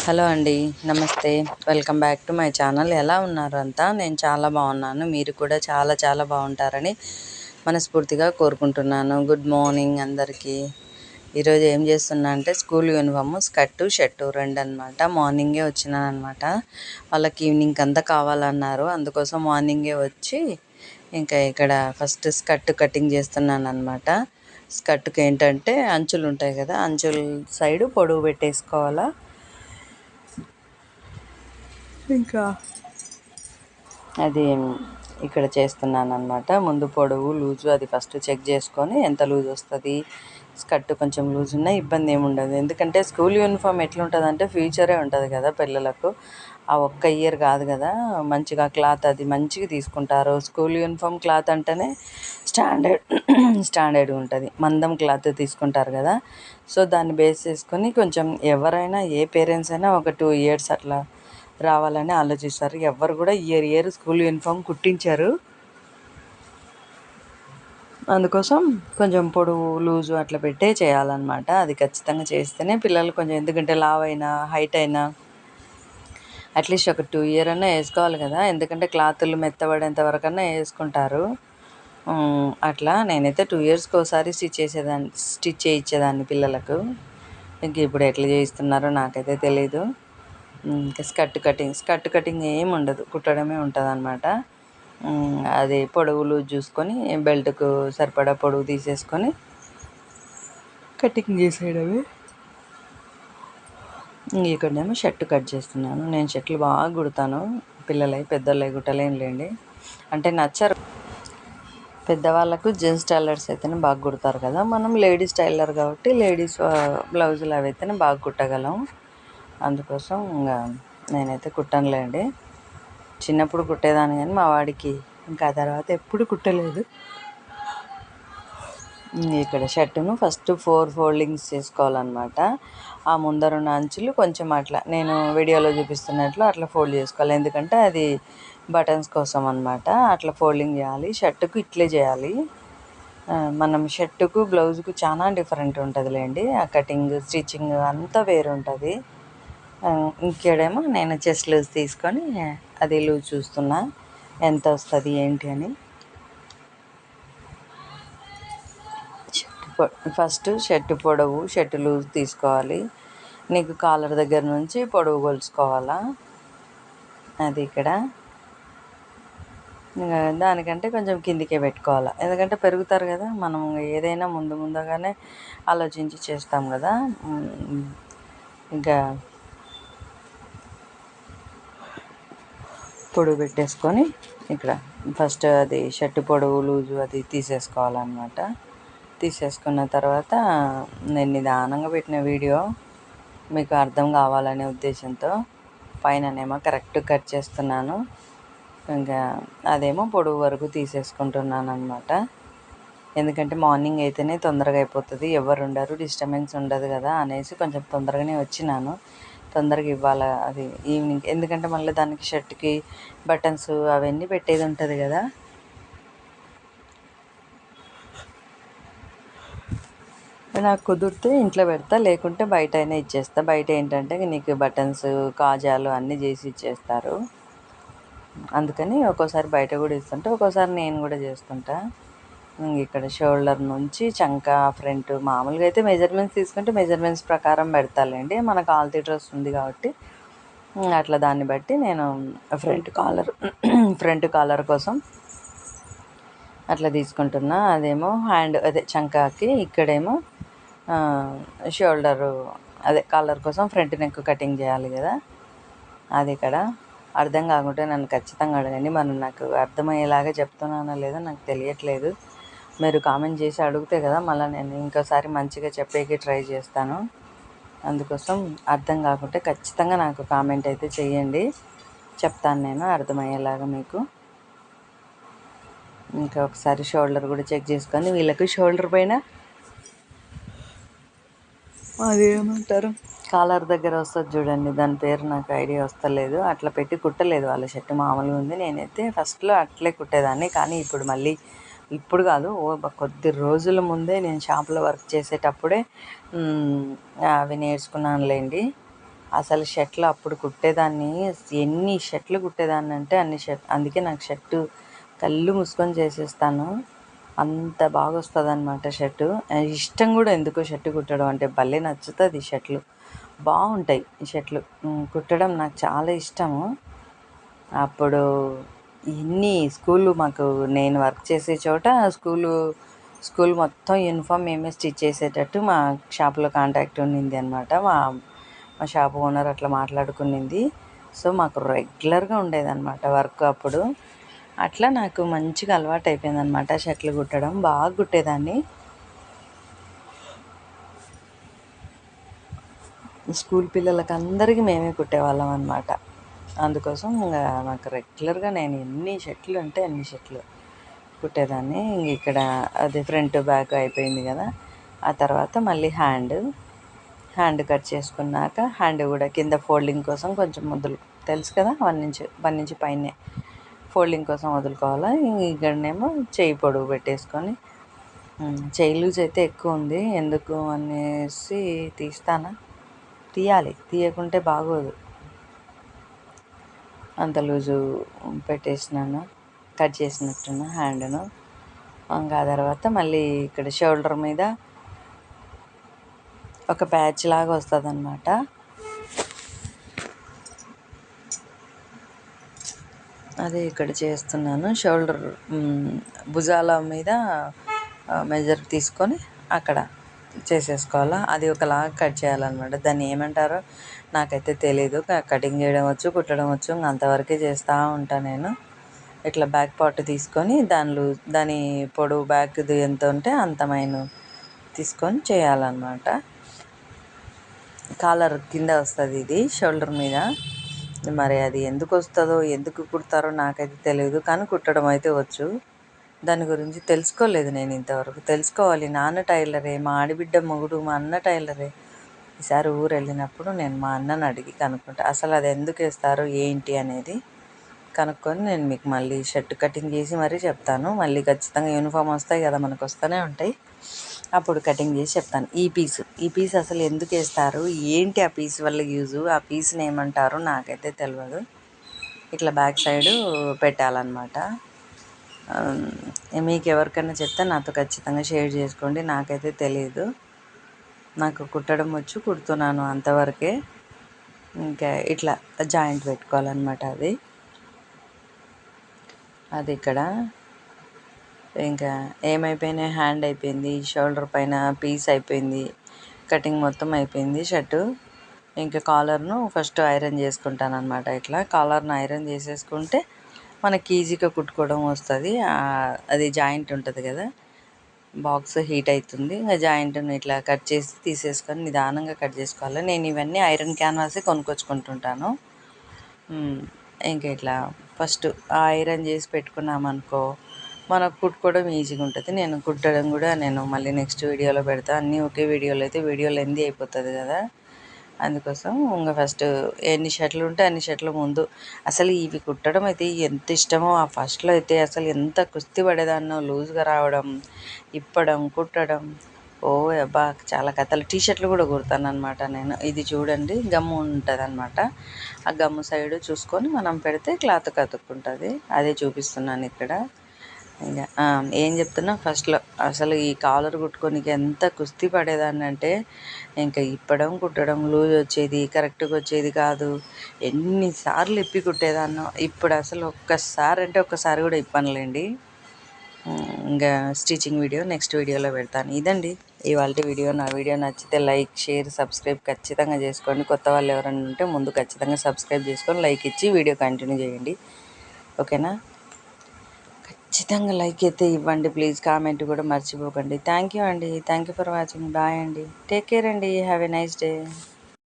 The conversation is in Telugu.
హలో అండి, నమస్తే. Welcome back to my channel. ఎలా ఉన్నారు అంతా? నేను చాలా బాగున్నాను. మీరు కూడా చాలా చాలా బాగుంటారని మనస్ఫూర్తిగా కోరుకుంటున్నాను. గుడ్ మార్నింగ్ అందరికీ. ఈరోజు ఏం చేస్తున్నా అంటే స్కూల్ యూనిఫామ్ స్కర్టు షర్టు రెండు అనమాట. మార్నింగే వచ్చినాను అనమాట. వాళ్ళకి ఈవినింగ్ అంతా కావాలన్నారు. అందుకోసం మార్నింగే వచ్చి ఇంకా ఇక్కడ ఫస్ట్ స్కర్ట్ కటింగ్ చేస్తున్నాను అనమాట. స్కర్ట్కి ఏంటంటే అంచులు ఉంటాయి కదా, అంచుల సైడు పొడవు పెట్టేసుకోవాలా. ఇంకా అది ఇక్కడ చేస్తున్నాను అనమాట. ముందు పొడవు లూజు అది ఫస్ట్ చెక్ చేసుకొని ఎంత లూజ్ వస్తుంది. స్కర్ట్ కొంచెం లూజ్ ఉన్నా ఇబ్బంది ఏమి ఉండదు. ఎందుకంటే స్కూల్ యూనిఫామ్ ఎట్లుంటుంది అంటే ఫ్యూచరే ఉంటుంది కదా పిల్లలకు. ఆ ఒక్క ఇయర్ కాదు కదా, మంచిగా క్లాత్ అది మంచిగా తీసుకుంటారు. స్కూల్ యూనిఫామ్ క్లాత్ అంటేనే స్టాండర్డ్గా ఉంటుంది. మందం క్లాత్ తీసుకుంటారు కదా. సో దాన్ని బేస్ చేసుకొని కొంచెం ఎవరైనా ఏ పేరెంట్స్ అయినా ఒక 2 years అట్లా రావాలని ఆలోచిస్తారు. ఎవ్వరు కూడా ఇయర్ స్కూల్ యూనిఫామ్ కుట్టించారు. అందుకోసం కొంచెం పొడవు లూజు అట్లా పెట్టే చేయాలన్నమాట. అది ఖచ్చితంగా చేస్తేనే పిల్లలు కొంచెం, ఎందుకంటే లావ్ అయినా హైట్ అయినా అట్లీస్ట్ ఒక 2 year అన్నా వేసుకోవాలి కదా. ఎందుకంటే క్లాతులు మెత్తబడేంత వరకన్నా వేసుకుంటారు. అట్లా నేనైతే 2 yearsకి ఒకసారి స్టిచ్ చేయించేదాన్ని పిల్లలకు. ఇంక ఇప్పుడు ఎట్లా చేయిస్తున్నారో నాకైతే తెలీదు. ఇంకా స్కర్ట్ కటింగ్ ఏమి ఉండదు, కుట్టడమే ఉంటుంది అనమాట. అది పొడవు లూజ్ చూసుకొని బెల్ట్కు సరిపడా పొడవు తీసేసుకొని కటింగ్ చేసేయడమే. ఇక్కడనేమో షర్ట్ కట్ చేస్తున్నాను. నేను షర్ట్లు బాగా కుడతాను. పిల్లలై పెద్దోళ్ళవి కుట్టలేనులేండి. అంటే నచ్చరు. పెద్దవాళ్ళకు జెంట్స్ టైలర్స్ అయితేనే బాగా కుడతారు కదా. మనం లేడీస్ టైలర్ కాబట్టి లేడీస్ బ్లౌజులు అవి అయితేనే బాగా కుట్టగలం. అందుకోసం ఇంకా నేనైతే కుట్టనులేండి. చిన్నప్పుడు కుట్టేదాన్ని కానీ మా వాడికి ఇంకా తర్వాత ఎప్పుడు కుట్టలేదు. ఇక్కడ షర్టును ఫస్ట్ 4 foldings చేసుకోవాలన్నమాట. ఆ ముందరున్న అంచులు కొంచెం అట్లా నేను వీడియోలో చూపిస్తున్నట్లు అట్లా ఫోల్డ్ చేసుకోవాలి. ఎందుకంటే అది బటన్స్ కోసం అనమాట. అట్లా ఫోల్డింగ్ చేయాలి. షర్టుకు ఇట్లే చేయాలి. మనం షర్టుకు బ్లౌజుకు చాలా డిఫరెంట్ ఉంటుందిలేండి. ఆ కటింగ్ స్టిచ్చింగ్ అంతా వేరు ఉంటుంది. ఇంకేడేమో నేను చెస్ట్ లూజ్ తీసుకొని అది లూజ్ చూస్తున్నా ఎంత వస్తుంది ఏంటి అని. ఫస్ట్ షర్టు పొడవు షర్టు లూజ్ తీసుకోవాలి. నీకు కాలర్ దగ్గర నుంచి పొడవు కొలుచుకోవాలా. అది ఇక్కడ దానికంటే కొంచెం కిందికే పెట్టుకోవాలి. ఎందుకంటే పెరుగుతారు కదా, మనం ఏదైనా ముందుగానే ఆలోచించి చేస్తాం కదా. ఇంకా పొడవు పెట్టేసుకొని ఇక్కడ ఫస్ట్ అది షర్టు పొడవు లూజు అది తీసేసుకోవాలన్నమాట. తీసేసుకున్న తర్వాత నేను నిదానంగా పెట్టిన వీడియో మీకు అర్థం కావాలనే ఉద్దేశంతో పైననేమో కరెక్ట్ కట్ చేస్తున్నాను. ఇంకా అదేమో పొడవు వరకు తీసేసుకుంటున్నాను అనమాట. ఎందుకంటే మార్నింగ్ అయితేనే తొందరగా అయిపోతుంది, ఎవరు ఉండరు, డిస్టర్బెన్స్ ఉండదు కదా అనేసి కొంచెం తొందరగానే వచ్చినాను. తొందరగా ఇవ్వాలి అది ఈవినింగ్. ఎందుకంటే మళ్ళీ దానికి షర్ట్కి బటన్స్ అవన్నీ పెట్టేది ఉంటుంది కదా. నాకు కుదిరితే ఇంట్లో పెడతా, లేకుంటే బయట అయినా ఇచ్చేస్తా. బయట ఏంటంటే నీకు బటన్స్ కాజాలు అన్నీ చేసి ఇచ్చేస్తారు. అందుకని ఒక్కోసారి బయట కూడా ఇస్తుంటా, ఒక్కోసారి నేను కూడా చేస్తుంటా. ఇక్కడ షోల్డర్ నుంచి చంక ఫ్రంట్ మామూలుగా అయితే మెజర్మెంట్స్ తీసుకుంటే మెజర్మెంట్స్ ప్రకారం పెడతాలేండి. మనకు ఆల్తీ డ్రెస్ ఉంది కాబట్టి అట్లా దాన్ని బట్టి నేను ఫ్రంట్ కాలర్ కోసం అట్లా తీసుకుంటున్నా. అదేమో హ్యాండ్ అదే చంకాకి, ఇక్కడేమో షోల్డరు అదే కాలర్ కోసం ఫ్రంట్ నెక్ కటింగ్ చేయాలి కదా. అది ఇక్కడ అర్థం కాకుంటే నన్ను ఖచ్చితంగా అడగండి. మరి నాకు అర్థమయ్యేలాగా చెప్తున్నానో లేదో నాకు తెలియట్లేదు. మీరు కామెంట్ చేసి అడిగితే కదా మళ్ళీ నేను ఇంకోసారి మంచిగా చెప్పేకి ట్రై చేస్తాను. అందుకోసం అర్థం కాకుంటే ఖచ్చితంగా నాకు కామెంట్ అయితే చేయండి, చెప్తాను నేను అర్థమయ్యేలాగా మీకు. ఇంకా ఒకసారి షోల్డర్ కూడా చెక్ చేసుకొని వీళ్ళకి షోల్డర్ పైన అది ఏమంటారు కాలర్ దగ్గర వస్తుంది చూడండి, దాని పేరు నాకు ఐడియా వస్తలేదు. అట్లా పెట్టి కుట్టలేదు వాళ్ళ షర్ట్, మామూలుగా ఉంది. నేనైతే ఫస్ట్లో అట్లే కుట్టేదాన్ని, కానీ ఇప్పుడు మళ్ళీ ఇప్పుడు కాదు, కొద్ది రోజుల ముందే నేను షాప్లో వర్క్ చేసేటప్పుడే అవి నేర్చుకున్నానులేండి. అసలు షర్ట్లు అప్పుడు కుట్టేదాన్ని, ఎన్ని షర్ట్లు కుట్టేదాన్ని అంటే అన్ని అందుకే నాకు షర్టు కళ్ళు మూసుకొని చేసేస్తాను, అంత బాగా వస్తుంది అనమాట షర్టు. ఇష్టం కూడా ఎందుకో షర్టు కుట్టడం అంటే భలే నచ్చుతుంది. షర్ట్లు బాగుంటాయి, ఈ షర్ట్లు కుట్టడం నాకు చాలా ఇష్టము. అప్పుడు స్కూలు మాకు, నేను వర్క్ చేసే చోట స్కూల్ మొత్తం యూనిఫామ్ మేమే స్టిచ్ చేసేటట్టు మా షాప్లో కాంటాక్ట్ ఉన్నింది అనమాట. మా షాప్ ఓనర్ అట్లా మాట్లాడుకునింది. సో మాకు రెగ్యులర్గా ఉండేదన్నమాట వర్క్ అప్పుడు. అట్లా నాకు మంచిగా అలవాటు అయిపోయిందనమాట షర్ట్లు కుట్టడం, బాగా కుట్టేదాన్ని. స్కూల్ పిల్లలకి అందరికీ మేమే కుట్టేవాళ్ళం అనమాట. అందుకోసం ఇంకా నాకు రెగ్యులర్గా నేను ఎన్ని షర్ట్లు అంటే అన్ని షర్ట్లు కుట్టేదాన్ని. ఇక్కడ అది ఫ్రంట్ బ్యాక్ అయిపోయింది కదా, ఆ తర్వాత మళ్ళీ హ్యాండ్ కట్ చేసుకున్నాక హ్యాండ్ కూడా కింద ఫోల్డింగ్ కోసం కొంచెం తెలుసు కదా, 1 ఇంచ్ పైనే ఫోల్డింగ్ కోసం వదులుకోవాలి. ఇక్కడనేమో చేయి పొడవు పెట్టేసుకొని, చేయి లూజ్ అయితే ఎక్కువ ఉంది ఎందుకు అనేసి తీయాలి, తీయకుంటే బాగోదు, అంత లూజు పెట్టేసినాను, కట్ చేసినట్టున్న హ్యాండ్ను. ఇంకా ఆ తర్వాత మళ్ళీ ఇక్కడ షోల్డర్ మీద ఒక ప్యాచ్ లాగా వస్తుంది అన్నమాట. అదే ఇక్కడ చేస్తున్నాను. షోల్డర్ భుజాల మీద మెజర్ తీసుకొని అక్కడ చేసేసుకోవాలా. అది ఒకలాగా కట్ చేయాలన్నమాట. దాన్ని ఏమంటారో నాకైతే తెలీదు. కటింగ్ చేయడం వచ్చు, కుట్టడం వచ్చు, అంతవరకే చేస్తూ ఉంటాను నేను. ఇట్లా బ్యాక్ పార్ట్ తీసుకొని దాని పొడవు బ్యాక్ది ఎంత ఉంటే అంత తీసుకొని చేయాలన్నమాట. కాలర్ కింద వస్తుంది ఇది షోల్డర్ మీద. మరి అది ఎందుకు వస్తుందో, ఎందుకు కుడతారో నాకైతే తెలియదు, కానీ కుట్టడం అయితే వచ్చు. దాని గురించి తెలుసుకోలేదు నేను ఇంతవరకు. తెలుసుకోవాలి. నాన్న టైలరే, మా ఆడిబిడ్డ మొగుడు మా అన్న టైలరే. ఈసారి ఊరు వెళ్ళినప్పుడు నేను మా అన్నని అడిగి కనుక్కుంటా, అసలు అది ఎందుకు వేస్తారు ఏంటి అనేది కనుక్కొని నేను మీకు మళ్ళీ షర్ట్ కటింగ్ చేసి మరీ చెప్తాను. మళ్ళీ ఖచ్చితంగా యూనిఫామ్ వస్తాయి కదా, మనకు వస్తూనే ఉంటాయి, అప్పుడు కటింగ్ చేసి చెప్తాను. ఈ పీస్ అసలు ఎందుకు వేస్తారు, ఏంటి ఆ పీస్ వల్ల యూజు, ఆ పీస్ని ఏమంటారు నాకైతే తెలియదు. ఇట్లా బ్యాక్ సైడు పెట్టాలన్నమాట. మీకు ఎవరికైనా చెప్తే నాతో ఖచ్చితంగా షేర్ చేసుకోండి. నాకైతే తెలియదు, నాకు కుట్టడం వచ్చు, కుడుతున్నాను అంతవరకే. ఇంకా ఇట్లా జాయింట్ పెట్టుకోవాలన్నమాట. అది ఇక్కడ ఇంకా ఏమైపోయినాయి, హ్యాండ్ అయిపోయింది, షోల్డర్ పైన పీస్ అయిపోయింది, కటింగ్ మొత్తం అయిపోయింది షర్టు. ఇంకా కాలర్ను ఫస్ట్ ఐరన్ చేసుకుంటాను అనమాట. ఇట్లా కాలర్ను ఐరన్ చేసేసుకుంటే మనకి ఈజీగా కుట్టుకోవడం వస్తుంది. అది జాయింట్ ఉంటుంది కదా, బాక్స్ హీట్ అవుతుంది, ఇంకా జాయింట్ని ఇట్లా కట్ చేసి తీసేసుకొని నిదానంగా కట్ చేసుకోవాలి. నేను ఇవన్నీ ఐరన్ క్యాన్వాసే కొనుక్కొచ్చుకుంటుంటాను. ఇంకా ఇట్లా ఫస్ట్ ఐరన్ చేసి పెట్టుకున్నామనుకో మనకు కుట్టుకోవడం ఈజీగా ఉంటుంది. నేను కుట్టడం కూడా నేను మళ్ళీ నెక్స్ట్ వీడియోలో పెడతాను. అన్నీ ఒకే వీడియోలో అయితే వీడియో లెంతీ అయిపోతుంది కదా, అందుకోసం ఇంకా ఫస్ట్ ఎన్ని షర్ట్లు ఉంటే అన్ని షర్ట్లు ముందు అసలు ఇవి కుట్టడం అయితే ఎంత ఇష్టమో. ఆ ఫస్ట్లో అయితే అసలు ఎంత కుస్తీ పడేదాన్నో, లూజ్గా రావడం, ఇప్పడం, కుట్టడం, ఓ అబ్బా చాలా కథలు. టీషర్ట్లు కూడా కుడతాను అనమాట నేను. ఇది చూడండి, గమ్ము ఉంటుంది అనమాట, ఆ గమ్ము సైడు చూసుకొని మనం పెడితే క్లాత్ కతుక్కుంటుంది. అదే చూపిస్తున్నాను ఇక్కడ. ఇంకా ఏం చెప్తున్నా, ఫస్ట్లో అసలు ఈ కాలర్ కుట్టుకోనికి ఎంత కుస్తీ పడేదాన్ని అంటే, ఇంకా ఇప్పడం, కుట్టడం, లూజ్ వచ్చేది, కరెక్ట్గా వచ్చేది కాదు, ఎన్నిసార్లు ఇప్పి కుట్టేదాన్నో. ఇప్పుడు అసలు ఒక్కసారి కూడా ఇప్పనులేండి. ఇంకా స్టిచ్చింగ్ వీడియో నెక్స్ట్ వీడియోలో పెడతాను. ఇదండి ఇవాళ వీడియో. నా వీడియో నచ్చితే లైక్, షేర్, సబ్స్క్రైబ్ ఖచ్చితంగా చేసుకోండి. కొత్త వాళ్ళు ఎవరైనా ఉంటే ముందు ఖచ్చితంగా సబ్స్క్రైబ్ చేసుకొని లైక్ ఇచ్చి వీడియో కంటిన్యూ చేయండి, ఓకేనా? ఖచ్చితంగా లైక్ అయితే ఇవ్వండి ప్లీజ్. కామెంట్ కూడా మర్చిపోకండి. థ్యాంక్ యూ అండి. Thank you for watching. Bye అండి. టేక్ కేర్ అండి. Have a nice day.